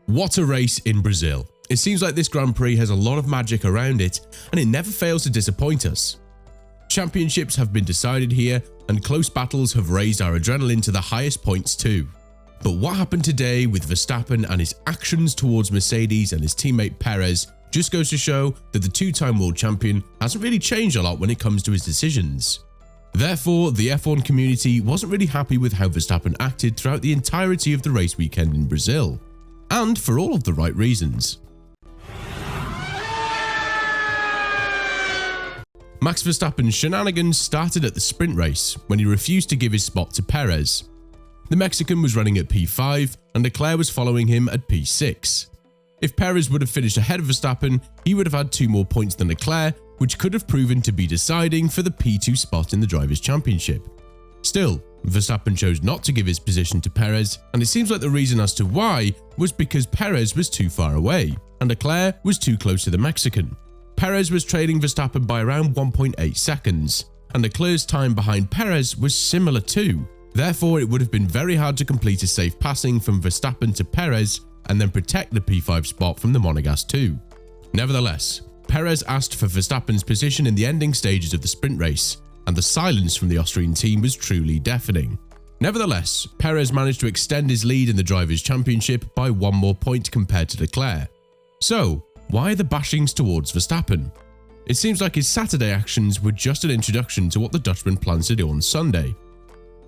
What a race in Brazil. It seems like this Grand Prix has a lot of magic around it, and it never fails to disappoint us. Championships have been decided here, and close battles have raised our adrenaline to the highest points too. But what happened today with Verstappen and his actions towards Mercedes and his teammate Perez just goes to show that the two-time world champion hasn't really changed a lot when it comes to his decisions. Therefore, the F1 community wasn't really happy with how Verstappen acted throughout the entirety of the race weekend in Brazil. And for all of the right reasons. Max Verstappen's shenanigans started at the sprint race when he refused to give his spot to Perez. The Mexican was running at P5 and Leclerc was following him at P6. If Perez would have finished ahead of Verstappen, he would have had 2 more points than Leclerc, which could have proven to be deciding for the P2 spot in the Drivers' Championship. Still, Verstappen chose not to give his position to Perez, and it seems like the reason as to why was because Perez was too far away, and Leclerc was too close to the Mexican. Perez was trailing Verstappen by around 1.8 seconds, and Leclerc's time behind Perez was similar too. Therefore, it would have been very hard to complete a safe passing from Verstappen to Perez and then protect the P5 spot from the Monegasque too. Nevertheless, Perez asked for Verstappen's position in the ending stages of the sprint race, and the silence from the Austrian team was truly deafening. Nevertheless, Perez managed to extend his lead in the Drivers' Championship by 1 more point compared to Leclerc. So, why the bashings towards Verstappen? It seems like his Saturday actions were just an introduction to what the Dutchman plans to do on Sunday.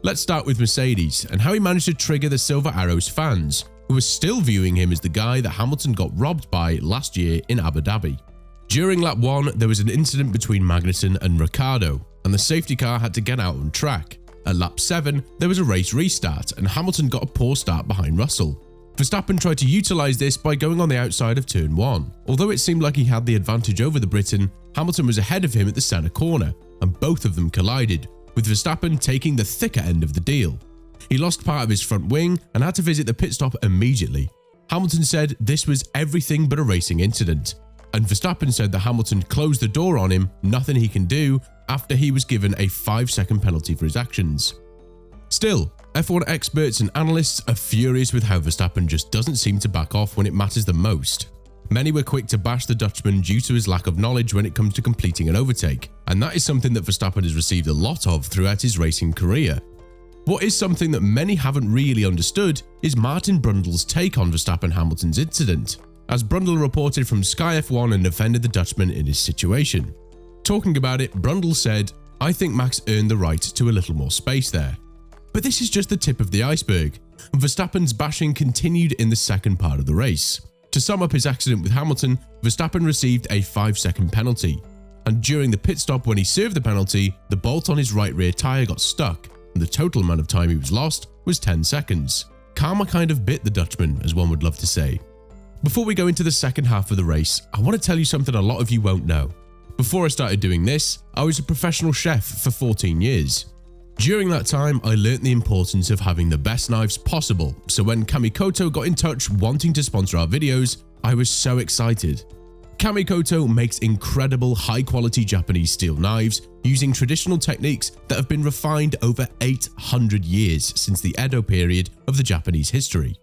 Let's start with Mercedes and how he managed to trigger the Silver Arrows fans, who were still viewing him as the guy that Hamilton got robbed by last year in Abu Dhabi. During lap 1, there was an incident between Magnussen and Ricciardo, and the safety car had to get out on track. At lap 7, there was a race restart, and Hamilton got a poor start behind Russell. Verstappen tried to utilise this by going on the outside of turn 1. Although it seemed like he had the advantage over the Briton, Hamilton was ahead of him at the centre corner, and both of them collided, with Verstappen taking the thicker end of the deal. He lost part of his front wing and had to visit the pit stop immediately. Hamilton said this was everything but a racing incident, and Verstappen said that Hamilton closed the door on him, nothing he can do, after he was given a 5-second penalty for his actions. Still, F1 experts and analysts are furious with how Verstappen just doesn't seem to back off when it matters the most. Many were quick to bash the Dutchman due to his lack of knowledge when it comes to completing an overtake, and that is something that Verstappen has received a lot of throughout his racing career. What is something that many haven't really understood is Martin Brundle's take on Verstappen-Hamilton's incident, as Brundle reported from Sky F1 and defended the Dutchman in his situation. Talking about it, Brundle said, "I think Max earned the right to a little more space there." But this is just the tip of the iceberg, and Verstappen's bashing continued in the second part of the race. To sum up his accident with Hamilton, Verstappen received a 5-second penalty, and during the pit stop when he served the penalty, the bolt on his right rear tyre got stuck, and the total amount of time he was lost was 10 seconds. Karma kind of bit the Dutchman, as one would love to say. Before we go into the second half of the race, I want to tell you something a lot of you won't know. Before I started doing this, I was a professional chef for 14 years. During that time, I learnt the importance of having the best knives possible, so when Kamikoto got in touch wanting to sponsor our videos, I was so excited. Kamikoto makes incredible high-quality Japanese steel knives using traditional techniques that have been refined over 800 years since the Edo period of the Japanese history.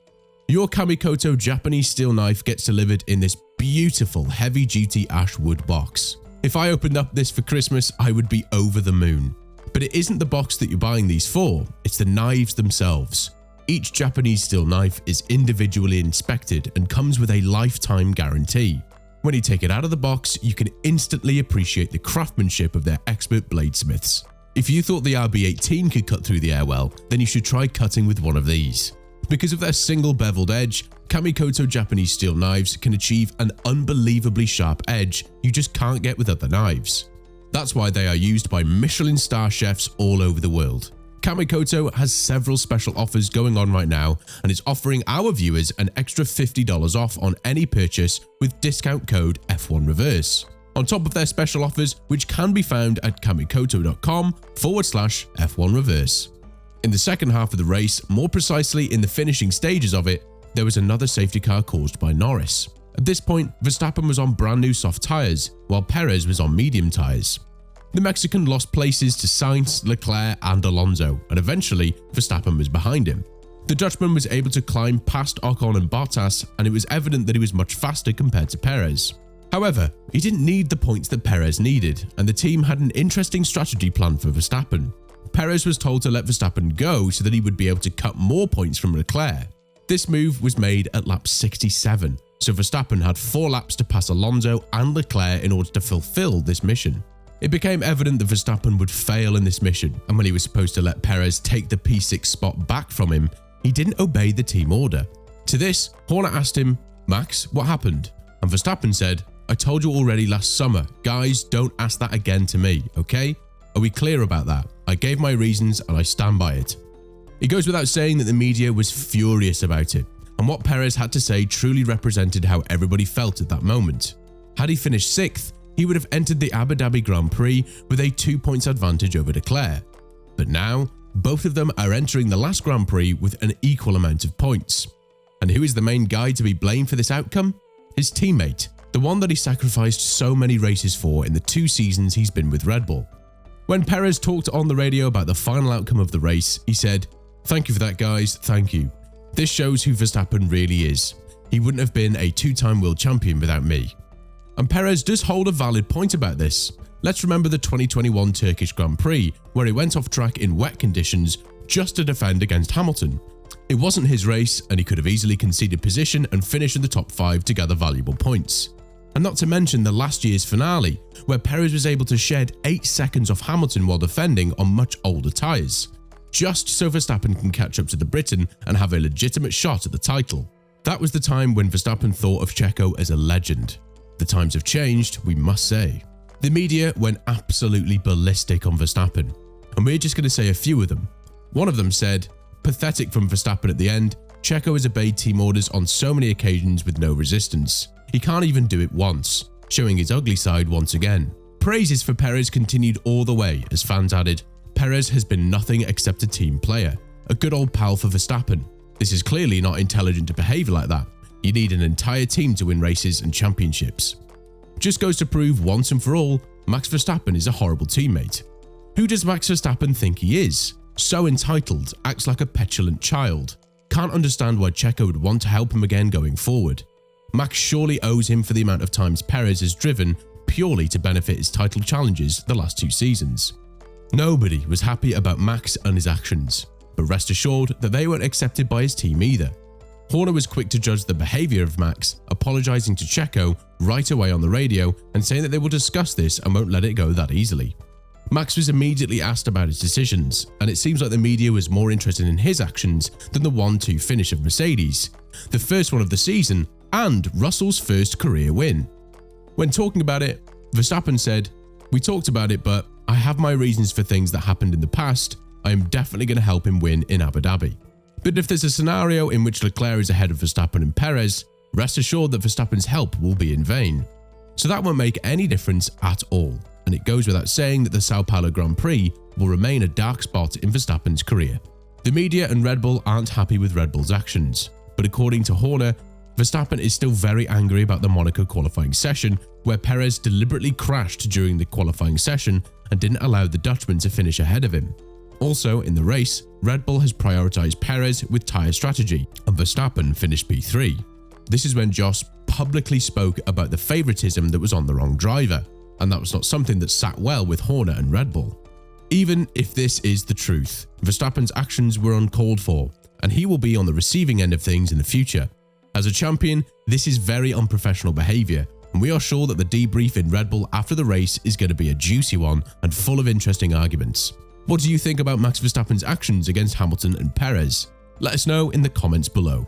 Your Kamikoto Japanese steel knife gets delivered in this beautiful heavy-duty ash wood box. If I opened up this for Christmas, I would be over the moon. But it isn't the box that you're buying these for, it's the knives themselves. Each Japanese steel knife is individually inspected and comes with a lifetime guarantee. When you take it out of the box, you can instantly appreciate the craftsmanship of their expert bladesmiths. If you thought the RB18 could cut through the air well, then you should try cutting with one of these. Because of their single beveled edge, Kamikoto Japanese steel knives can achieve an unbelievably sharp edge you just can't get with other knives. That's why they are used by Michelin star chefs all over the world. Kamikoto has several special offers going on right now and is offering our viewers an extra $50 off on any purchase with discount code F1Reverse, on top of their special offers which can be found at kamikoto.com/F1Reverse. In the second half of the race, more precisely in the finishing stages of it, there was another safety car caused by Norris. At this point, Verstappen was on brand new soft tyres, while Perez was on medium tyres. The Mexican lost places to Sainz, Leclerc and Alonso, and eventually Verstappen was behind him. The Dutchman was able to climb past Ocon and Bottas, and it was evident that he was much faster compared to Perez. However, he didn't need the points that Perez needed, and the team had an interesting strategy plan for Verstappen. Perez was told to let Verstappen go so that he would be able to cut more points from Leclerc. This move was made at lap 67, so Verstappen had 4 laps to pass Alonso and Leclerc in order to fulfill this mission. It became evident that Verstappen would fail in this mission, and when he was supposed to let Perez take the P6 spot back from him, he didn't obey the team order. To this, Horner asked him, "Max, what happened?" And Verstappen said, "I told you already last summer, guys, don't ask that again to me, okay? Are we clear about that? I gave my reasons and I stand by it." It goes without saying that the media was furious about it, and what Perez had to say truly represented how everybody felt at that moment. Had he finished 6th, he would have entered the Abu Dhabi Grand Prix with a 2 points advantage over Leclerc. But now, both of them are entering the last Grand Prix with an equal amount of points. And who is the main guy to be blamed for this outcome? His teammate, the one that he sacrificed so many races for in the 2 seasons he's been with Red Bull. When Perez talked on the radio about the final outcome of the race, he said, "Thank you for that, guys, thank you. This shows who Verstappen really is. He wouldn't have been a 2-time world champion without me." And Perez does hold a valid point about this. Let's remember the 2021 Turkish Grand Prix, where he went off track in wet conditions just to defend against Hamilton. It wasn't his race, and he could have easily conceded position and finished in the top 5 to gather valuable points. And not to mention the last year's finale, where Perez was able to shed 8 seconds off Hamilton while defending on much older tyres, just so Verstappen can catch up to the Briton and have a legitimate shot at the title. That was the time when Verstappen thought of Checo as a legend. The times have changed, we must say. The media went absolutely ballistic on Verstappen, and we're just going to say a few of them. One of them said, "Pathetic from Verstappen at the end. Checo has obeyed team orders on so many occasions with no resistance. He can't even do it once, showing his ugly side once again." Praises for Perez continued all the way as fans added, "Perez has been nothing except a team player, a good old pal for Verstappen. This is clearly not intelligent to behave like that. You need an entire team to win races and championships." Just goes to prove once and for all, Max Verstappen is a horrible teammate. Who does Max Verstappen think he is? So entitled, acts like a petulant child. Can't understand why Checo would want to help him again going forward. Max surely owes him for the amount of times Perez has driven purely to benefit his title challenges the last 2 seasons. Nobody was happy about Max and his actions, but rest assured that they weren't accepted by his team either. Horner was quick to judge the behaviour of Max, apologising to Checo right away on the radio and saying that they will discuss this and won't let it go that easily. Max was immediately asked about his decisions, and it seems like the media was more interested in his actions than the 1-2 finish of Mercedes, the first one of the season and Russell's first career win. When talking about it, Verstappen said, "We talked about it, but I have my reasons for things that happened in the past. I am definitely going to help him win in Abu Dhabi. But if there's a scenario in which Leclerc is ahead of Verstappen and Perez, rest assured that Verstappen's help will be in vain. So that won't make any difference at all, and it goes without saying that the Sao Paulo Grand Prix will remain a dark spot in Verstappen's career." The media and Red Bull aren't happy with Red Bull's actions, but according to Horner, Verstappen is still very angry about the Monaco qualifying session, where Perez deliberately crashed during the qualifying session and didn't allow the Dutchman to finish ahead of him. Also, in the race, Red Bull has prioritised Perez with tyre strategy, and Verstappen finished P3. This is when Jos publicly spoke about the favouritism that was on the wrong driver, and that was not something that sat well with Horner and Red Bull. Even if this is the truth, Verstappen's actions were uncalled for, and he will be on the receiving end of things in the future. As a champion, this is very unprofessional behaviour, and we are sure that the debrief in Red Bull after the race is going to be a juicy one and full of interesting arguments. What do you think about Max Verstappen's actions against Hamilton and Perez? Let us know in the comments below.